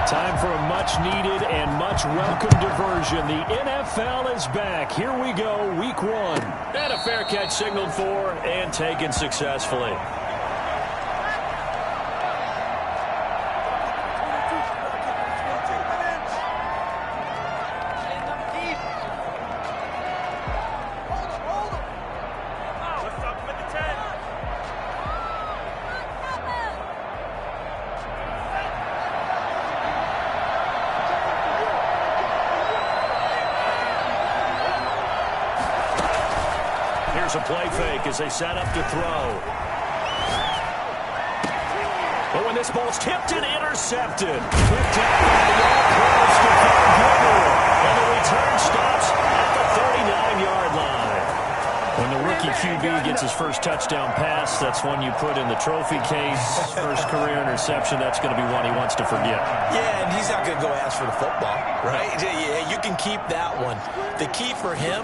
Time for a much-needed and much-welcome diversion. The NFL is back. Here we go, week 1. And a fair catch signaled for and taken successfully. Here's a play fake as they set up to throw. But when this ball's tipped and intercepted. Picked up by the all-pros to and the return stops at the 39-yard line. When the rookie QB gets his first touchdown pass, that's one you put in the trophy case. First career interception, that's going to be one he wants to forget. Yeah, and he's not going to go ask for the football, right? Yeah, you can keep that one. The key for him,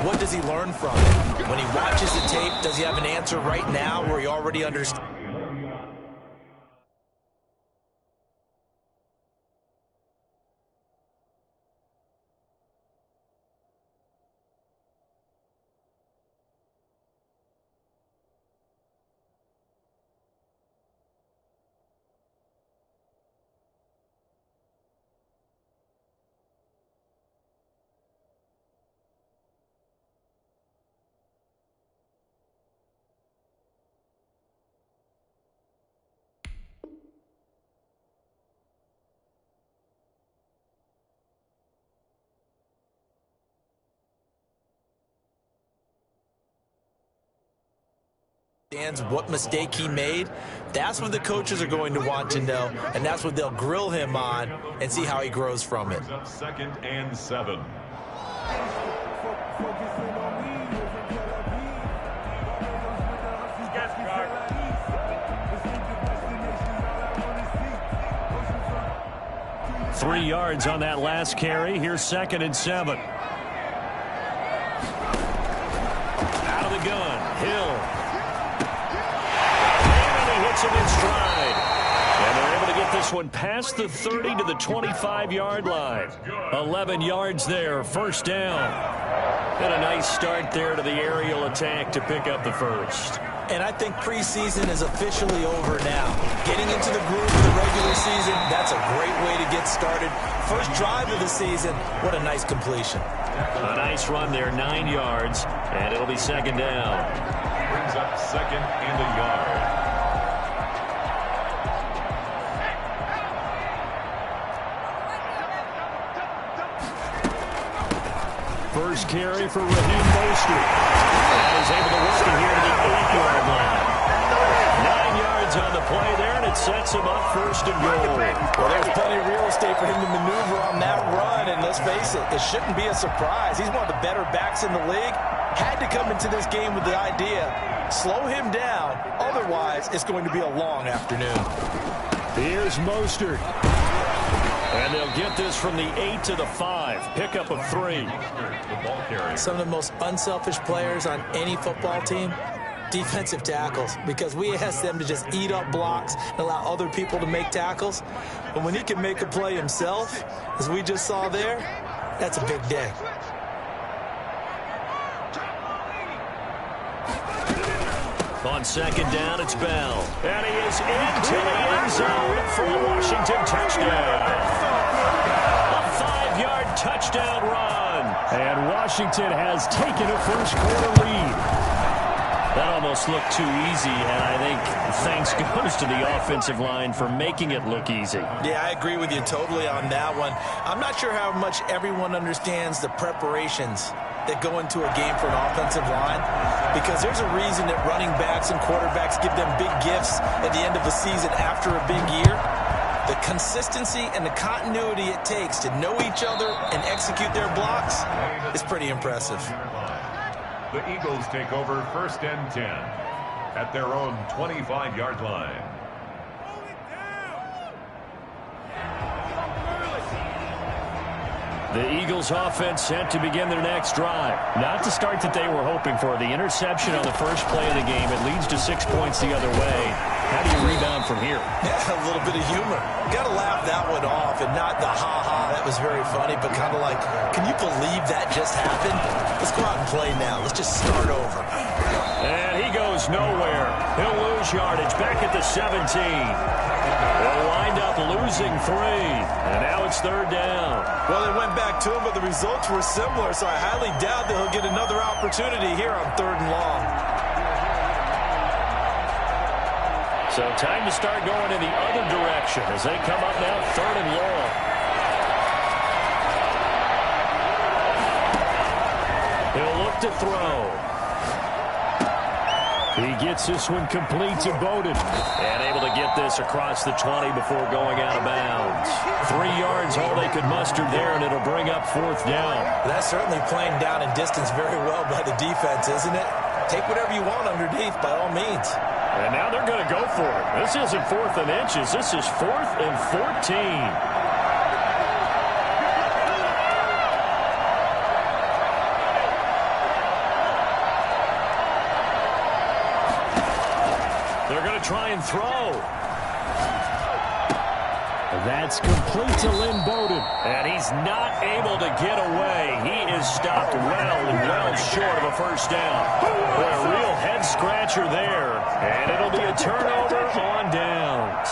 what does he learn from it? When he watches the tape, does he have an answer right now where he already understands? What mistake he made, that's what the coaches are going to want to know, and that's what they'll grill him on and see how he grows from it. 2nd and 7. Three yards on that last carry. Here's 2nd and 7. Out of the gun, Hill. Him in stride. And they're able to get this one past the 30 to the 25-yard line. 11 yards there, first down. And a nice start there to the aerial attack to pick up the first. And I think preseason is officially over now. Getting into the groove of the regular season, that's a great way to get started. First drive of the season, what a nice completion. A nice run there, 9 yards, and it'll be 2nd down. Brings up 2nd and a yard. First carry for Raheem Mostert. And he's able to work it here to the 8-yard line. 9 yards on the play there, and it sets him up 1st and goal. Well, there's plenty of real estate for him to maneuver on that run, and let's face it, it shouldn't be a surprise. He's one of the better backs in the league. Had to come into this game with the idea, slow him down, otherwise it's going to be a long afternoon. Here's Mostert. And they'll get this from the 8 to the 5. Pickup of 3. Some of the most unselfish players on any football team, defensive tackles, because we ask them to just eat up blocks and allow other people to make tackles. But when he can make a play himself, as we just saw there, that's a big day. On 2nd down, it's Bell. And he is into the end zone for a Washington touchdown. A 5-yard touchdown run. And Washington has taken a first-quarter lead. That almost looked too easy, and I think thanks goes to the offensive line for making it look easy. Yeah, I agree with you totally on that one. I'm not sure how much everyone understands the preparations that go into a game for an offensive line, because there's a reason that running backs and quarterbacks give them big gifts at the end of the season after a big year. The consistency and the continuity it takes to know each other and execute their blocks is pretty impressive. The Eagles take over 1st and 10 at their own 25-yard line. The Eagles offense set to begin their next drive. Not the start that they were hoping for. The interception on the first play of the game. It leads to 6 points the other way. How do you rebound from here? Yeah, a little bit of humor. Got to laugh that one off, and not the ha-ha, that was very funny, but kind of like, can you believe that just happened? Let's go out and play now. Let's just start over. And he goes nowhere. He'll lose yardage back at the 17. They'll wind up losing 3. And now it's 3rd down. Well, they went back to him, but the results were similar, so I highly doubt that he'll get another opportunity here on 3rd and long. So time to start going in the other direction as they come up now 3rd and long. He'll look to throw. He gets this one complete to Bowden. And able to get this across the 20 before going out of bounds. 3 yards, all they could muster there, and it'll bring up 4th down. That's certainly playing down in distance very well by the defense, isn't it? Take whatever you want underneath, by all means. And now they're going to go for it. This isn't 4th and inches. This is 4th and 14. Try and throw. That's complete to Lynn Bowden. And he's not able to get away. He is stopped well short of a first down. Boy, a real head scratcher there. And it'll be a turnover on downs.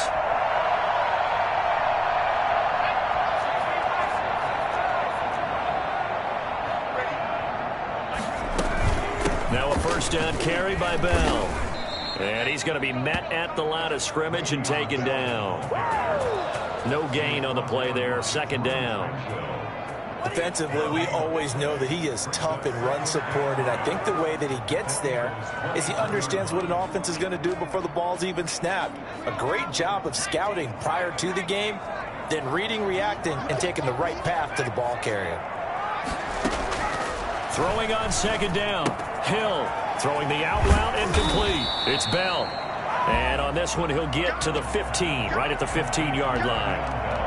Now a first down carry by Bell. And he's going to be met at the line of scrimmage and taken down. No gain on the play there. 2nd down. Defensively, we always know that he is tough in run support, and I think the way that he gets there is he understands what an offense is going to do before the ball's even snapped. A great job of scouting prior to the game, then reading, reacting, and taking the right path to the ball carrier. Throwing on 2nd down. Hill throwing the out route incomplete. It's Bell. And on this one, he'll get to the 15, right at the 15-yard line.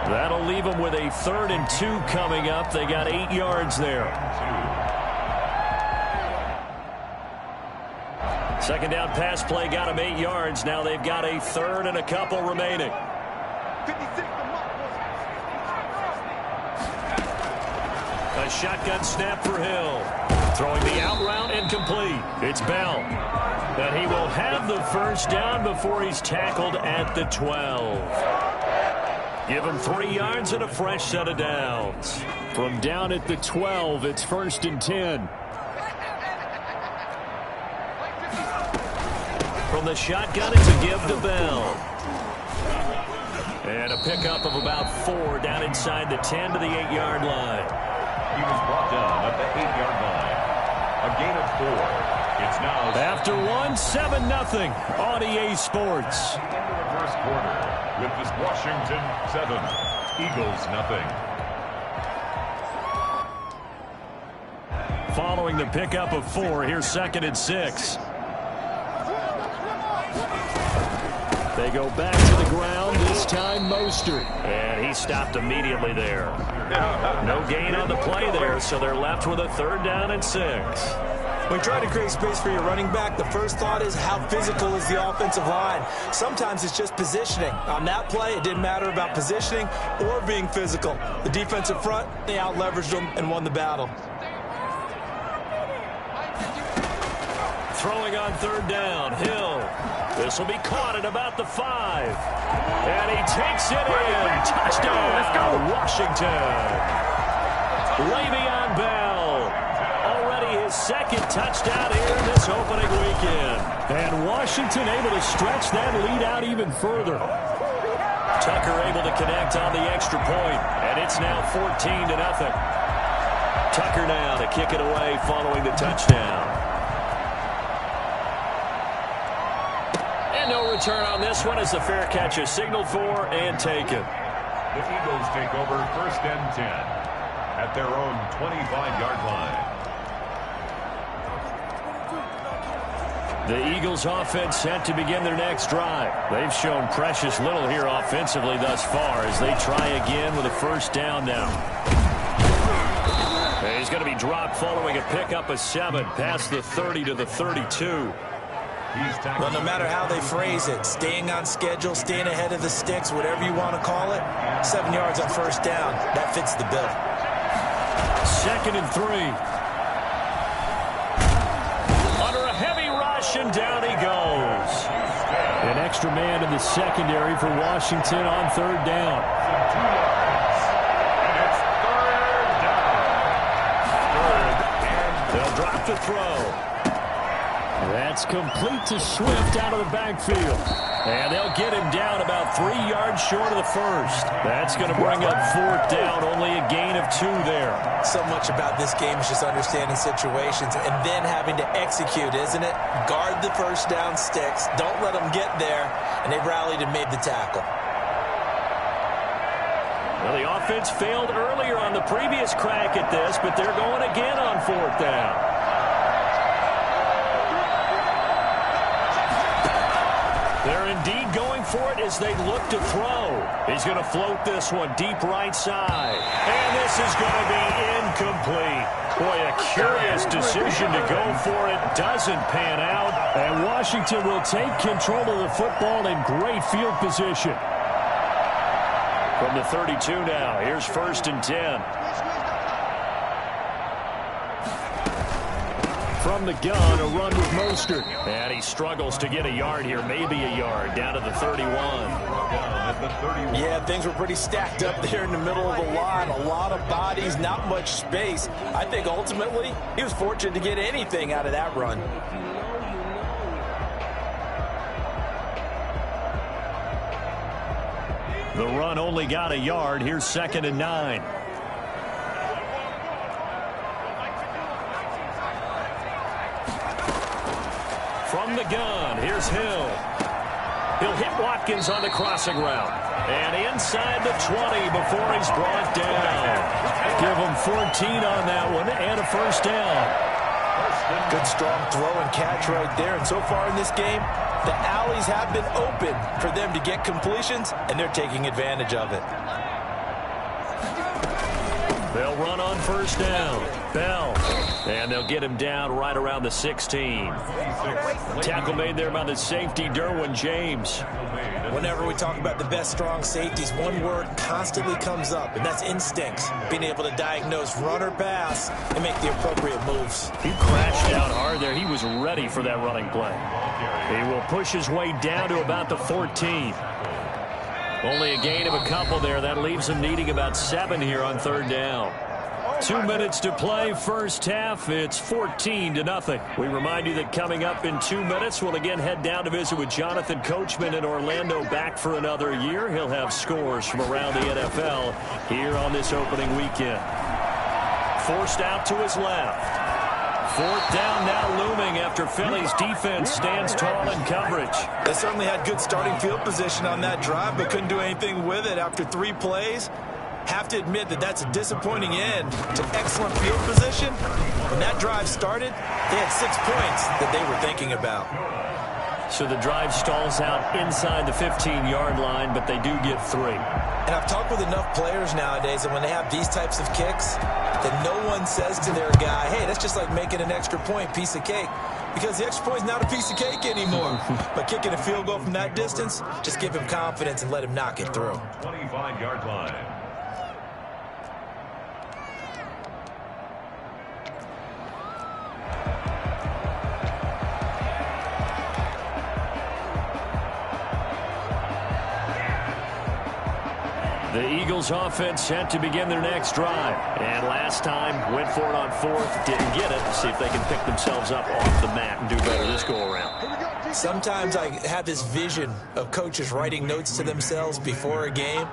That'll leave him with a 3rd and 2 coming up. They got 8 yards there. 2nd down pass play got him 8 yards. Now they've got a 3rd and a couple remaining. A shotgun snap for Hill. Throwing the out route incomplete. It's Bell. And he will have the first down before he's tackled at the 12. Give him 3 yards and a fresh set of downs. From down at the 12, it's 1st and 10. From the shotgun, it's a give to Bell. And a pickup of about 4 down inside the 10 to the 8-yard line. He was brought down at the 8-yard line. A gain of 4. It's now after 7-0 on EA Sports. Into the first quarter with this Washington 7, Eagles 0. Following the pickup of 4, here's 2nd and 6. They go back to the ground, this time Mostert. And he stopped immediately there. No gain on the play there, so they're left with a 3rd down and 6. When you try to create space for your running back, the first thought is how physical is the offensive line. Sometimes it's just positioning. On that play, it didn't matter about positioning or being physical. The defensive front, they out-leveraged them and won the battle. Throwing on 3rd down, Hill. This will be caught at about the 5. And he takes it in. Touchdown. Let's go, Washington. Le'Veon Bell. Already his 2nd touchdown here this opening weekend. And Washington able to stretch that lead out even further. Tucker able to connect on the extra point. And it's now 14-0. Tucker now to kick it away following the touchdown. And no return on this one as the fair catch is signaled for and taken. The Eagles take over 1st and 10 at their own 25-yard line. The Eagles offense set to begin their next drive. They've shown precious little here offensively thus far as they try again with a 1st down now. going to be dropped following a pickup of 7 past the 30 to the 32. Well, no matter how they phrase it, staying on schedule, staying ahead of the sticks, whatever you want to call it, 7 yards on first down, that fits the bill. 2nd and 3. Under a heavy rush, and down he goes. An extra man in the secondary for Washington on 3rd down. They'll drop the throw. That's complete to Swift out of the backfield. And they'll get him down about 3 yards short of the first. That's going to bring up 4th down, only a gain of 2 there. So much about this game is just understanding situations and then having to execute, isn't it? Guard the first down sticks. Don't let them get there. And they rallied and made the tackle. Well, the offense failed earlier on the previous crack at this, but they're going again on 4th down. They're indeed going for it as they look to throw. He's going to float this one deep right side. And this is going to be incomplete. Boy, a curious decision to go for it. Doesn't pan out. And Washington will take control of the football in great field position. From the 32 now, here's 1st and 10. From the gun, a run with Mostert. And he struggles to get a yard here, maybe a yard, down to the 31. Yeah, things were pretty stacked up there in the middle of the line. A lot of bodies, not much space. I think ultimately he was fortunate to get anything out of that run. The run only got a yard. Here's 2nd and 9. From the gun, here's Hill. He'll hit Watkins on the crossing route. And inside the 20 before he's brought down. Give him 14 on that one and a first down. Good strong throw and catch right there. And so far in this game, the alleys have been open for them to get completions, and they're taking advantage of it. They'll run on first down. Bell. And they'll get him down right around the 16. Tackle made there by the safety, Derwin James. Whenever we talk about the best strong safeties, one word constantly comes up, and that's instincts. Being able to diagnose run or pass and make the appropriate moves. He crashed down hard there. He was ready for that running play. He will push his way down to about the 14. Only a gain of a couple there. That leaves him needing about 7 here on 3rd down. 2 minutes to play, first half. It's 14-0. We remind you that coming up in 2 minutes, we'll again head down to visit with Jonathan Coachman in Orlando, back for another year. He'll have scores from around the NFL here on this opening weekend. Forced out to his left. 4th down now looming after Philly's defense stands tall in coverage. They certainly had good starting field position on that drive, but couldn't do anything with it after 3 plays. Have to admit that that's a disappointing end to excellent field position. When that drive started, they had 6 points that they were thinking about. So the drive stalls out inside the 15-yard line, but they do get 3. And I've talked with enough players nowadays that when they have these types of kicks, that no one says to their guy, hey, that's just like making an extra point, piece of cake. Because the extra point is not a piece of cake anymore. But kicking a field goal from that distance, just give him confidence and let him knock it through. 25-yard line. The Eagles offense set to begin their next drive. And last time, went for it on 4th, didn't get it. See if they can pick themselves up off the mat and do better this go-around. Sometimes I have this vision of coaches writing notes to themselves before a game.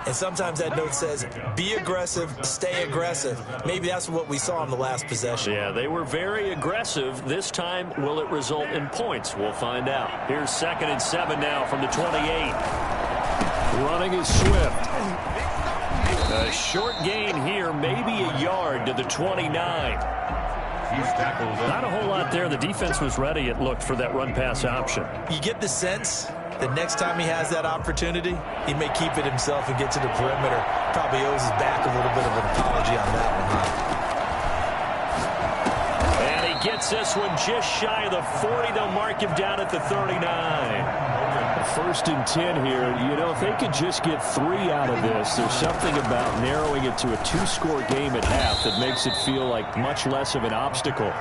And sometimes that note says, be aggressive, stay aggressive. Maybe that's what we saw in the last possession. Yeah, they were very aggressive. This time, will it result in points? We'll find out. Here's 2nd and 7 now from the 28. Running is Swift. A short gain here, maybe a yard to the 29. Not a whole lot there. The defense was ready, it looked, for that run-pass option. You get the sense that next time he has that opportunity, he may keep it himself and get to the perimeter. Probably owes his back a little bit of an apology on that one, huh? gets this one just shy of the 40. They'll mark him down at the 39. 1st and 10 here. You know, if they could just get 3 out of this, there's something about narrowing it to a 2-score game at half that makes it feel like much less of an obstacle.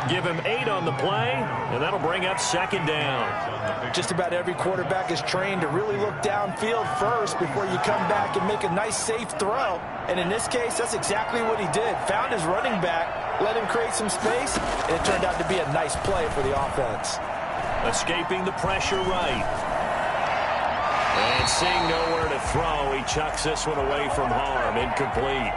Give him 8 on the play, and that'll bring up 2nd down. Just about every quarterback is trained to really look downfield first before you come back and make a nice, safe throw. And in this case, that's exactly what he did. Found his running back, let him create some space, and it turned out to be a nice play for the offense. Escaping the pressure right. And seeing nowhere to throw, he chucks this one away from harm. Incomplete.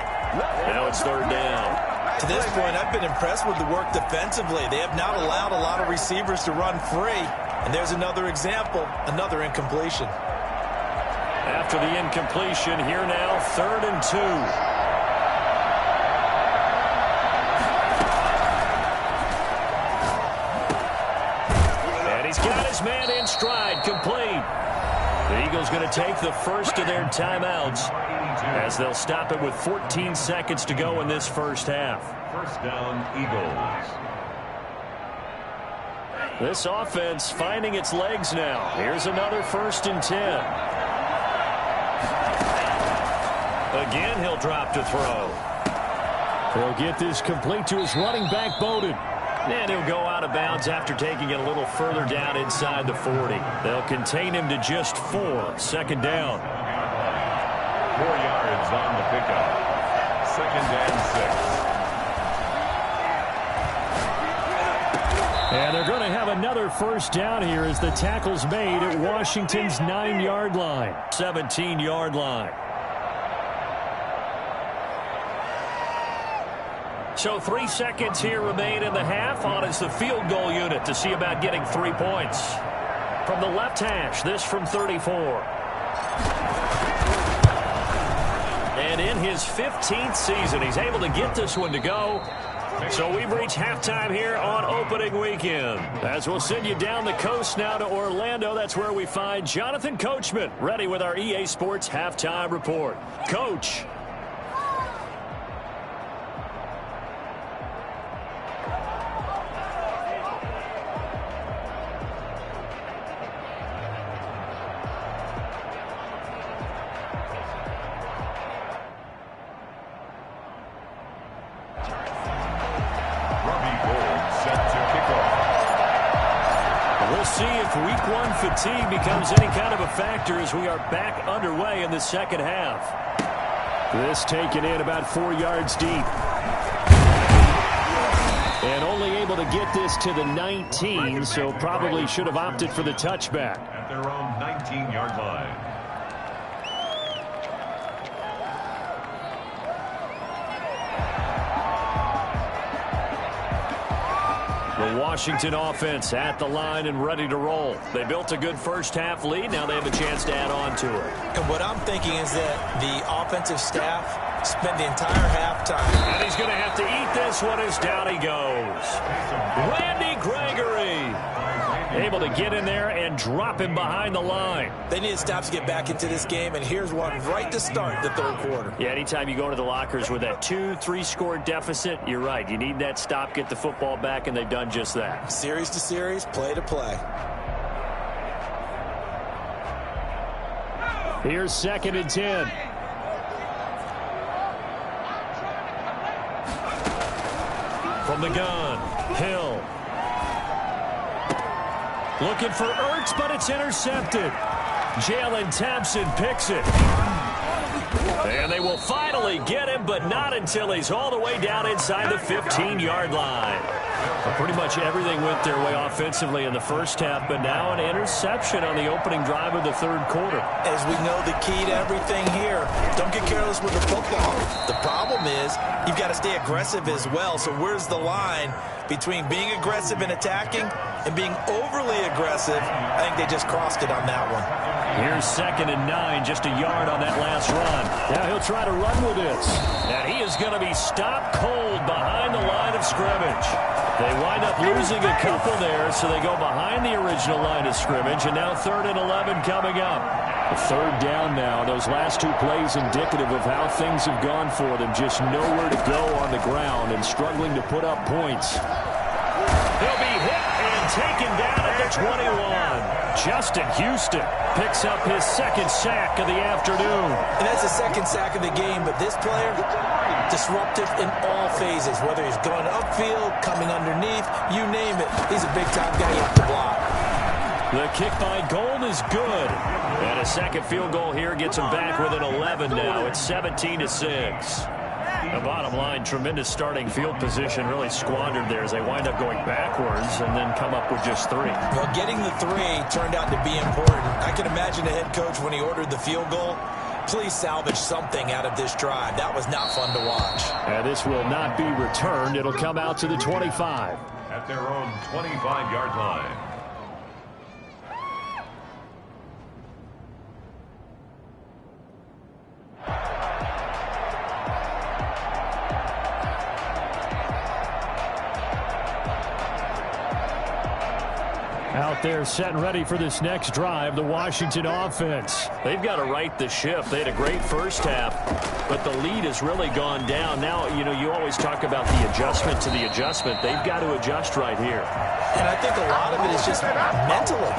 Now it's 3rd down. To this point, I've been impressed with the work defensively. They have not allowed a lot of receivers to run free. And there's another example, another incompletion. After the incompletion, here now, 3rd and 2. And he's got his man in stride, complete. The Eagles going to take the first of their timeouts as they'll stop it with 14 seconds to go in this first half. 1st down, Eagles. This offense finding its legs now. Here's another 1st and 10. Again, he'll drop to throw. He'll get this complete to his running back, Bowden. And he'll go out of bounds after taking it a little further down inside the 40. They'll contain him to just 4. 2nd down. 4 yards on the pickup. 2nd and 6. And they're going to have another 1st down here as the tackle's made at Washington's 9-yard line. 17-yard line. So 3 seconds here remain in the half. On is the field goal unit to see about getting 3 points. From the left hash, this from 34. And in his 15th season, he's able to get this one to go. So we've reached halftime here on opening weekend. As we'll send you down the coast now to Orlando, that's where we find Jonathan Coachman, ready with our EA Sports Halftime Report. Coach. See if week 1 fatigue becomes any kind of a factor as we are back underway in the second half. This taken in about 4 yards deep. And only able to get this to the 19, so probably should have opted for the touchback. At their own 19-yard line. The Washington offense at the line and ready to roll. They built a good first half lead. Now they have a chance to add on to it. And what I'm thinking is that the offensive staff spent the entire halftime. And he's going to have to eat this one as down he goes. Randy Gregory able to get in there and drop him behind the line. They need stops to get back into this game, and here's one right to start the 3rd quarter. Yeah, anytime you go to the lockers with that 2-3 score deficit, you're right. You need that stop, get the football back, and they've done just that. Series to series, play to play. Here's 2nd and 10. From the gun, Hill. Looking for Ertz, but it's intercepted. Jalen Thompson picks it. And they will finally get him, but not until he's all the way down inside the 15-yard line. Well, pretty much everything went their way offensively in the first half, but now an interception on the opening drive of the 3rd quarter. As we know, the key to everything here, don't get careless with the football. The problem is you've got to stay aggressive as well. So where's the line between being aggressive and attacking and being overly aggressive? I think they just crossed it on that one. Here's 2nd and 9, just a yard on that last run. Now he'll try to run with this. And he is going to be stopped cold behind the line of scrimmage. They wind up losing a couple there, so they go behind the original line of scrimmage, and now 3rd and 11 coming up. A 3rd down now. Those last 2 plays indicative of how things have gone for them. Just nowhere to go on the ground and struggling to put up points. He'll be hit and taken down at the 21. Justin Houston picks up his 2nd sack of the afternoon. And that's the 2nd sack of the game, but this player, disruptive in all phases, whether he's going upfield, coming underneath, you name it. He's a big-time guy you have to block. The kick by Gold is good. And a 2nd field goal here gets him back with an 11 now. It's 17-6. The bottom line, tremendous starting field position, really squandered there as they wind up going backwards and then come up with just 3. Well, getting the 3 turned out to be important. I can imagine the head coach when he ordered the field goal. Please salvage something out of this drive. That was not fun to watch. And this will not be returned. It'll come out to the 25. At their own 25-yard line. Out there set and ready for this next drive, the Washington offense. They've got to right the ship. They had a great first half, but the lead has really gone down. Now, you know, you always talk about the adjustment to the adjustment. They've got to adjust right here. And I think a lot of it is just mentally.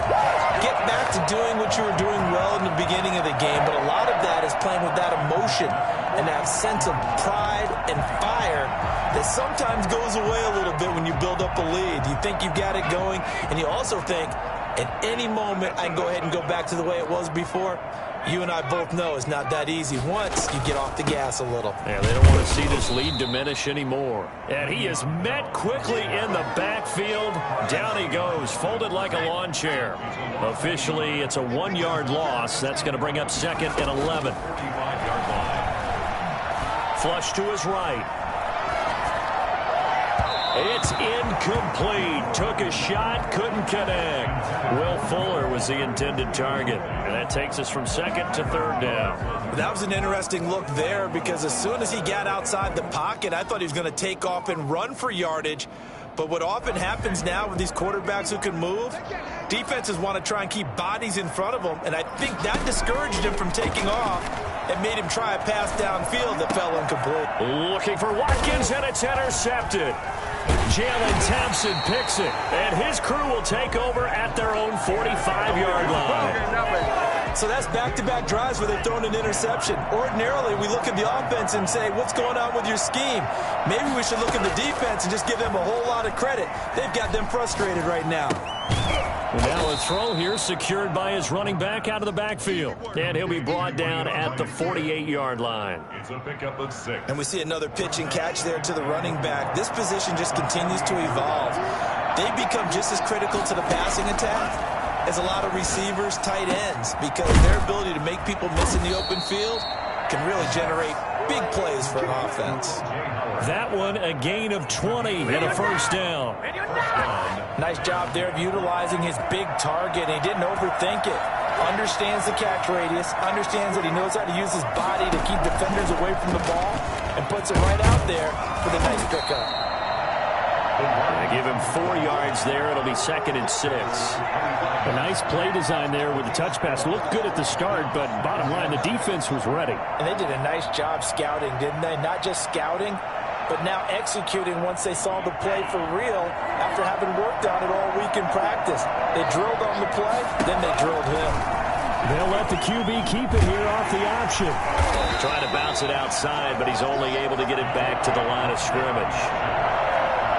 Get back to doing what you were doing well in the beginning of the game, but a lot of that is playing with that emotion and that sense of pride and fire that sometimes goes away a little bit when you build up a lead. You think you've got it going, and you also think at any moment I can go ahead and go back to the way it was before. You and I both know it's not that easy once you get off the gas a little. Yeah, they don't want to see this lead diminish anymore. And he is met quickly in the backfield. Down he goes, folded like a lawn chair. Officially, it's a 1-yard loss. That's going to bring up 2nd and 11. Flush to his right. It's incomplete. Took a shot, couldn't connect. Will Fuller was the intended target. And that takes us from 2nd to 3rd down. That was an interesting look there because as soon as he got outside the pocket, I thought he was going to take off and run for yardage. But what often happens now with these quarterbacks who can move, defenses want to try and keep bodies in front of them. And I think that discouraged him from taking off and made him try a pass downfield that fell incomplete. Looking for Watkins, and it's intercepted. Jalen Thompson picks it, and his crew will take over at their own 45-yard line. So that's back-to-back drives where they've thrown an interception. Ordinarily, we look at the offense and say, what's going on with your scheme? Maybe we should look at the defense and just give them a whole lot of credit. They've got them frustrated right now. Now a throw here secured by his running back out of the backfield. And he'll be brought down at the 48-yard line. It's a pickup of 6. And we see another pitch and catch there to the running back. This position just continues to evolve. They become just as critical to the passing attack as a lot of receivers, tight ends, because their ability to make people miss in the open field can really generate big plays for an offense. That one a gain of 20 and a first down. Nice job there of utilizing his big target. He didn't overthink it. Understands the catch radius. Understands that he knows how to use his body to keep defenders away from the ball. And puts it right out there for the nice pickup. They give him 4 yards there. It'll be 2nd and 6. A nice play design there with the touch pass. Looked good at the start, but bottom line, the defense was ready. And they did a nice job scouting, didn't they? Not just scouting, but now executing once they saw the play for real after having worked on it all week in practice. They drilled on the play, then they drilled him. They'll let the QB keep it here off the option. Trying to bounce it outside, but he's only able to get it back to the line of scrimmage.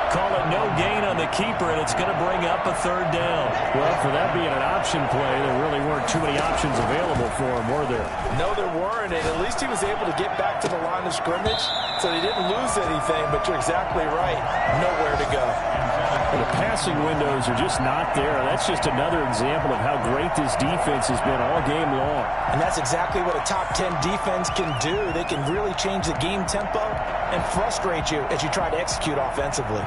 Call it no gain on the keeper, and it's going to bring up a 3rd down. Well, for that being an option play, there really weren't too many options available for him, were there? No, there weren't, and at least he was able to get back to the line of scrimmage, so he didn't lose anything, but you're exactly right. Nowhere to go. And the passing windows are just not there. That's just another example of how great this defense has been all game long. And that's exactly what a top 10 defense can do. They can really change the game tempo and frustrate you as you try to execute offensively.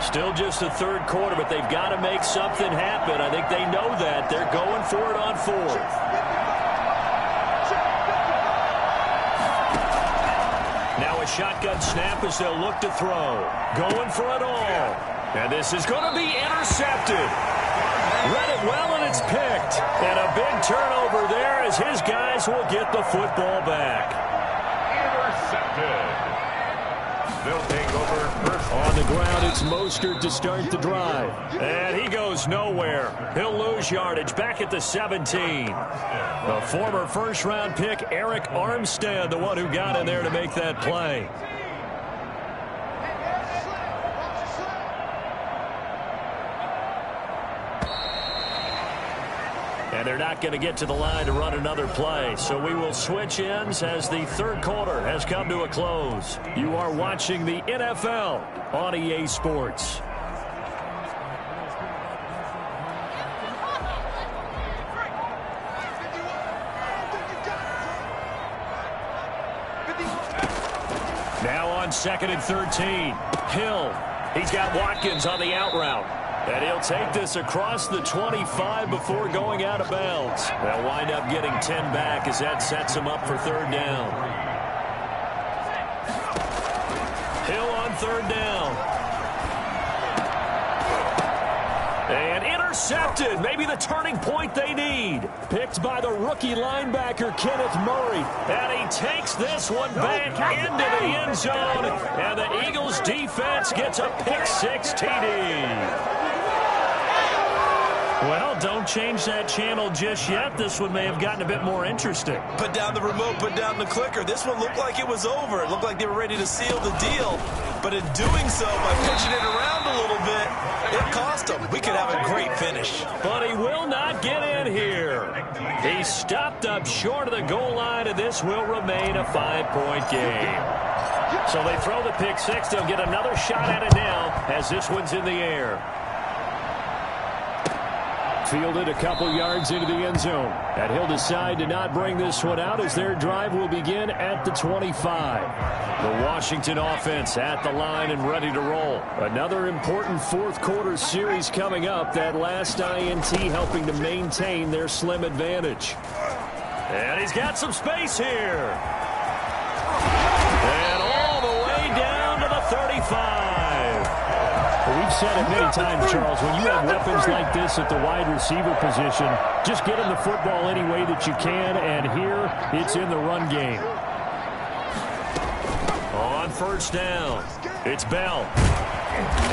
Still just the 3rd quarter, but they've got to make something happen. I think they know that. They're going for it on 4th. Now a a shotgun snap as they'll look to throw. Going for it all. And this is going to be intercepted. Read it well, and it's picked. And a big turnover there as his guys will get the football back. Intercepted. They'll take over first. On the ground, it's Mostert to start the drive. And he goes nowhere. He'll lose yardage back at the 17. The former first-round pick, Eric Armstead, the one who got in there to make that play. And they're not going to get to the line to run another play. So we will switch ends as the third quarter has come to a close. You are watching the NFL on EA Sports. Now on 2nd and 13. Hill. He's got Watkins on the out route. And he'll take this across the 25 before going out of bounds. They'll wind up getting 10 back as that sets him up for third down. Hill on third down. And intercepted. Maybe the turning point they need. Picked by the rookie linebacker, Kenneth Murray. And he takes this one back into the end zone. And the Eagles defense gets a pick-6 TD. Well, don't change that channel just yet. This one may have gotten a bit more interesting. Put down the remote, put down the clicker. This one looked like it was over. It looked like they were ready to seal the deal. But in doing so, by pitching it around a little bit, it cost them. We could have a great finish. But he will not get in here. He stopped up short of the goal line, and this will remain a 5-point game. So they throw the pick-6. They'll get another shot at it now as this one's in the air. Fielded a couple yards into the end zone. And he'll decide to not bring this one out as their drive will begin at the 25. The Washington offense at the line and ready to roll. Another important fourth quarter series coming up. That last INT helping to maintain their slim advantage. And he's got some space here. And all the way down to the 35. We've said it many times, Charles, when you have weapons like this at the wide receiver position, just get him the football any way that you can, and here it's in the run game. On first down, it's Bell.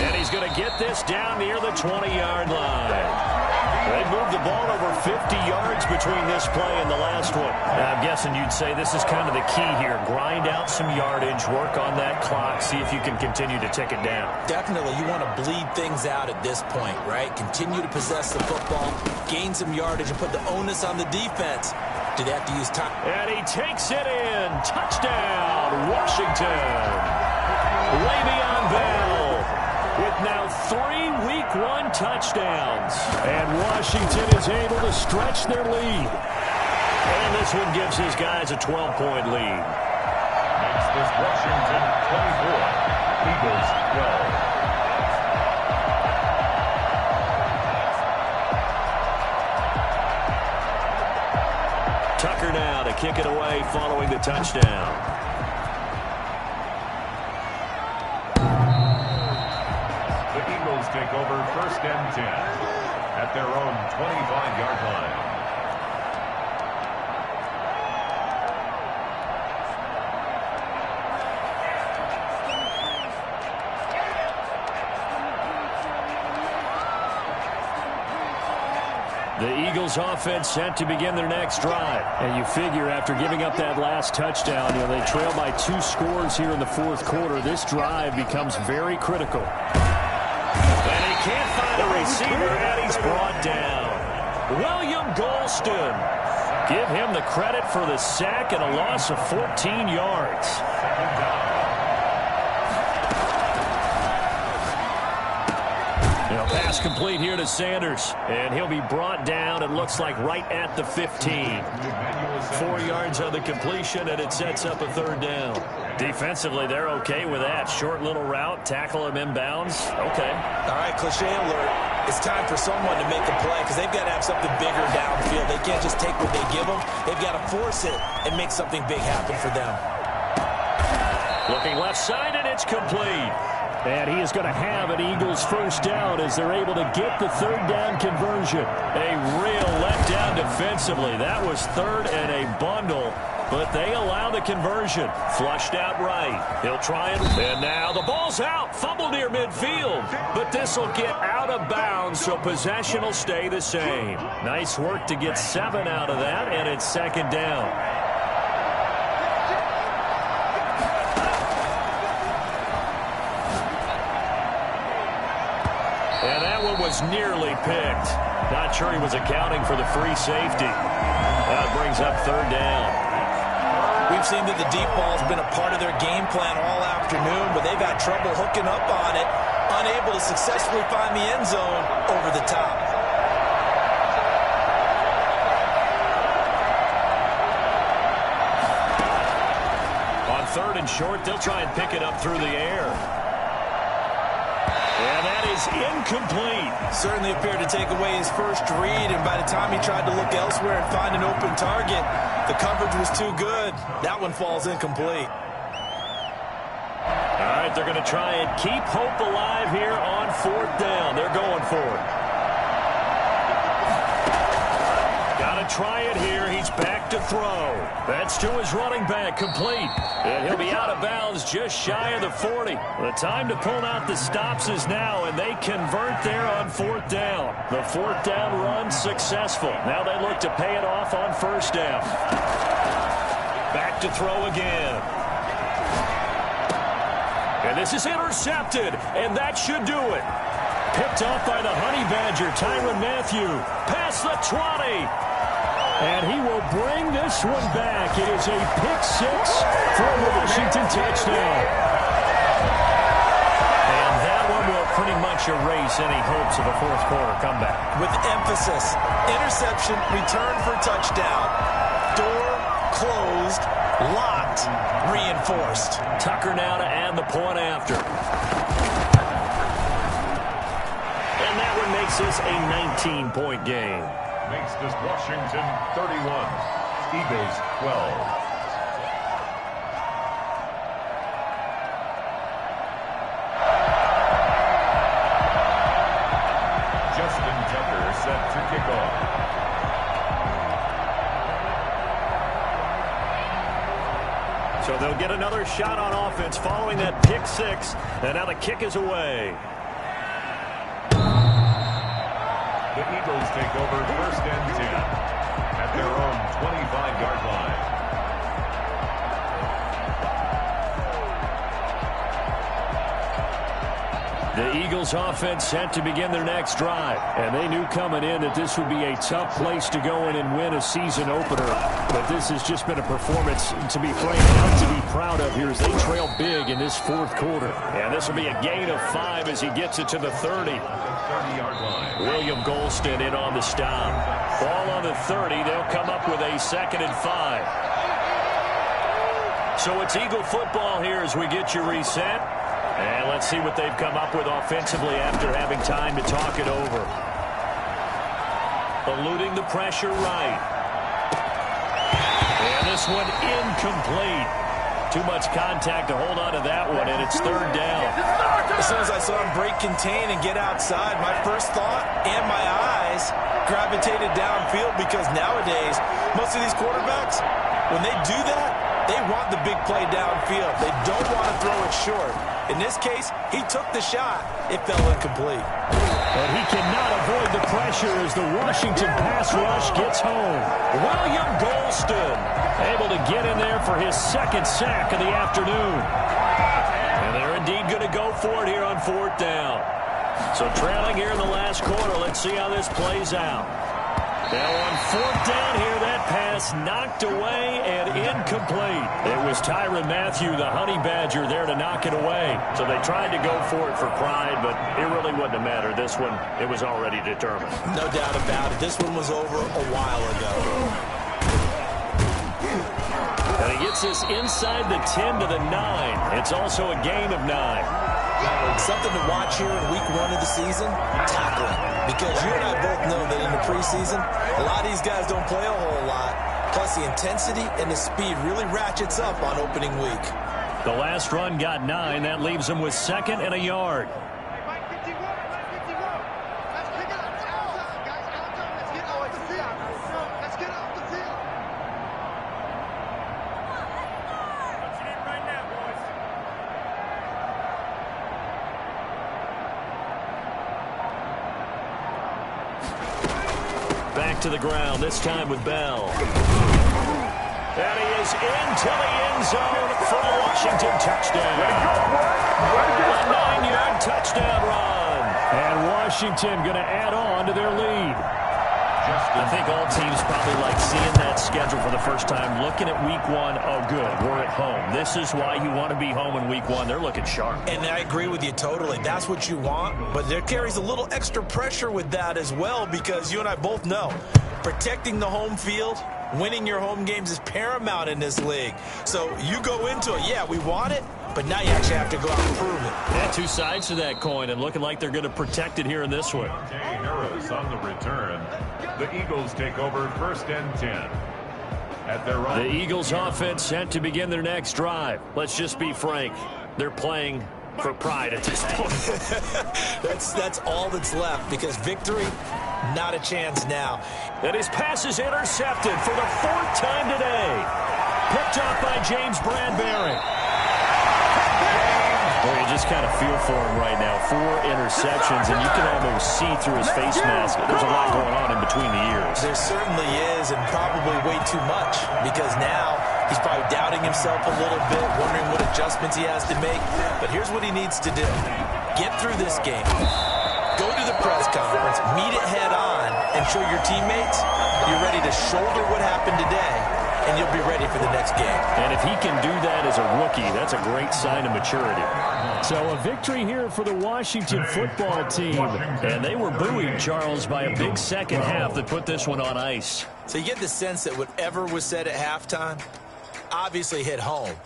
And he's going to get this down near the 20-yard line. They moved the ball over 50 yards between this play and the last one. I'm guessing you'd say this is kind of the key here. Grind out some yardage, work on that clock, see if you can continue to tick it down. Definitely. You want to bleed things out at this point, right? Continue to possess the football, gain some yardage, and put the onus on the defense. Do they have to use time? And he takes it in. Touchdown, Washington. Le'Veon Bell with now 3 Week 1 touchdowns. And Washington is able to stretch their lead. And this one gives his guys a 12-point lead. Makes this Washington 24, Eagles 12. Tucker now to kick it away following the touchdown. Take over 1st and 10 at their own 25-yard line. The Eagles offense set to begin their next drive. And you figure after giving up that last touchdown, they trail by 2 scores here in the fourth quarter. This drive becomes very critical. And he can't find a receiver, and he's brought down. William Golston. Give him the credit for the sack and a loss of 14 yards. Pass complete here to Sanders, and he'll be brought down, it looks like, right at the 15. 4 yards on the completion, and it sets up a third down. Defensively, they're okay with that. Short little route, tackle him inbounds. Okay. All right, cliche alert. It's time for someone to make a play because they've got to have something bigger downfield. They can't just take what they give them. They've got to force it and make something big happen for them. Looking left side, and it's complete. And he is going to have an Eagles first down as they're able to get the third down conversion. A real letdown defensively. That was third and a bundle, but they allow the conversion. Flushed out right. He'll try it. And now the ball's out. Fumble near midfield. But this will get out of bounds, so possession will stay the same. Nice work to get 7 out of that, and it's second down. And that one was nearly picked. Not sure he was accounting for the free safety. That brings up third down. We've seen that the deep ball's been a part of their game plan all afternoon, but they've had trouble hooking up on it, unable to successfully find the end zone over the top. On third and short, they'll try and pick it up through the air. And that is incomplete. Certainly appeared to take away his first read, and by the time he tried to look elsewhere and find an open target, the coverage was too good. That one falls incomplete. All right, they're going to try and keep hope alive here on fourth down. They're going for it. Got to try it here. He's back to throw. That's to his running back, complete. And he'll be out of bounds just shy of the 40. The time to pull out the stops is now, and they convert there on fourth down. The fourth down run successful. Now they look to pay it off on first down. Back to throw again. And this is intercepted, and that should do it. Picked off by the Honey Badger, Tyrann Mathieu. Past the 20. And he will bring this one back. It is a pick-6 for a Washington touchdown. And that one will pretty much erase any hopes of a fourth quarter comeback. With emphasis, interception, return for touchdown. Door closed, locked, reinforced. Tucker now to add the point after. And that one makes this a 19-point game. Makes this Washington 31, Eagles 12. Justin Tucker set to kick off. So they'll get another shot on offense following that pick-6, and now the kick is away. The Eagles take over first and 10 at their own 25-yard line. The Eagles offense set to begin their next drive, and they knew coming in that this would be a tough place to go in and win a season opener. But this has just been a performance, to be frank, not to be proud of here as they trail big in this fourth quarter. And this will be a gain of 5 as he gets it to the 30. 30-yard line. William Golston in on the stop. Ball on the 30. They'll come up with a 2nd and 5. So it's Eagle football here as we get you reset. And let's see what they've come up with offensively after having time to talk it over. Eluding the pressure right. And this one incomplete. Too much contact to hold on to that one, and it's third down. As soon as I saw him break contain and get outside, my first thought and my eyes gravitated downfield, because nowadays, most of these quarterbacks, when they do that, they want the big play downfield. They don't want to throw it short. In this case, he took the shot. It fell incomplete. But he cannot avoid the pressure as the Washington pass rush gets home. William Golston able to get in there for his 2nd sack of the afternoon. And they're indeed going to go for it here on fourth down. So trailing here in the last quarter, let's see how this plays out. Now on fourth down here, that pass knocked away and incomplete. It was Tyrann Mathieu, the Honey Badger, there to knock it away. So they tried to go for it for pride, but it really wouldn't have mattered. This one, it was already determined. No doubt about it. This one was over a while ago. And he gets this inside the 10 to the 9. It's also a gain of 9. Something to watch here in week 1 of the season, tackling. Because you and I both know that in the preseason, a lot of these guys don't play a whole lot. Plus, the intensity and the speed really ratchets up on opening week. The last run got 9. That leaves them with 2nd and a yard. Back to the ground, this time with Bell. And he is into the end zone for a Washington touchdown. A 9-yard touchdown run. And Washington going to add on to their lead. I think all teams probably like seeing that schedule for the first time, looking at week 1. Oh, good, we're at home. This is why you want to be home in week 1. They're looking sharp. And I agree with you totally. That's what you want, but there carries a little extra pressure with that as well, because you and I both know protecting the home field, winning your home games is paramount in this league. So you go into it, yeah, we want it, but now you actually have to go out and prove it. Yeah, two sides to that coin, and looking like they're going to protect it here in this one. Harris on the return. The Eagles take over 1st and 10. At their own. The Eagles offense set to begin their next drive. Let's just be frank. They're playing for pride at this point. That's all that's left, because victory, not a chance now. And his pass is intercepted for the 4th time today. Picked up by James Bradbury. Well, you just kind of feel for him right now. 4 interceptions, and you can almost see through his face mask. There's a lot going on in between the ears. There certainly is, and probably way too much, because now he's probably doubting himself a little bit, wondering what adjustments he has to make. But here's what he needs to do. Get through this game. Go to the press conference, meet it head on, and show your teammates you're ready to shoulder what happened today, and you'll be ready for the next game. And if he can do that as a rookie, that's a great sign of maturity. So a victory here for the Washington football team. And they were buoyed, Charles, by a big second half that put this one on ice. So you get the sense that whatever was said at halftime obviously hit home.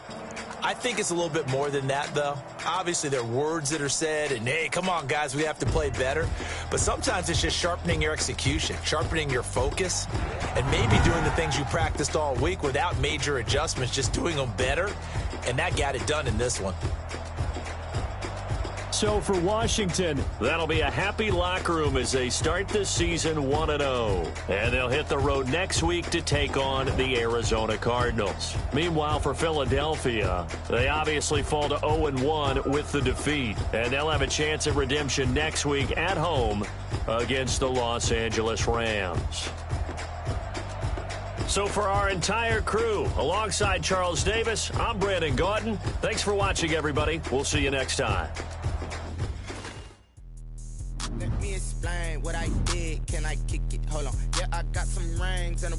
I think it's a little bit more than that, though. Obviously, there are words that are said, and, hey, come on, guys, we have to play better. But sometimes it's just sharpening your execution, sharpening your focus, and maybe doing the things you practiced all week without major adjustments, just doing them better, and that got it done in this one. So for Washington, that'll be a happy locker room as they start this season 1-0. And they'll hit the road next week to take on the Arizona Cardinals. Meanwhile, for Philadelphia, they obviously fall to 0-1 with the defeat. And they'll have a chance at redemption next week at home against the Los Angeles Rams. So for our entire crew, alongside Charles Davis, I'm Brandon Gaudin. Thanks for watching, everybody. We'll see you next time. Let me explain what I did. Can I kick it? Hold on. Yeah, I got some rings and a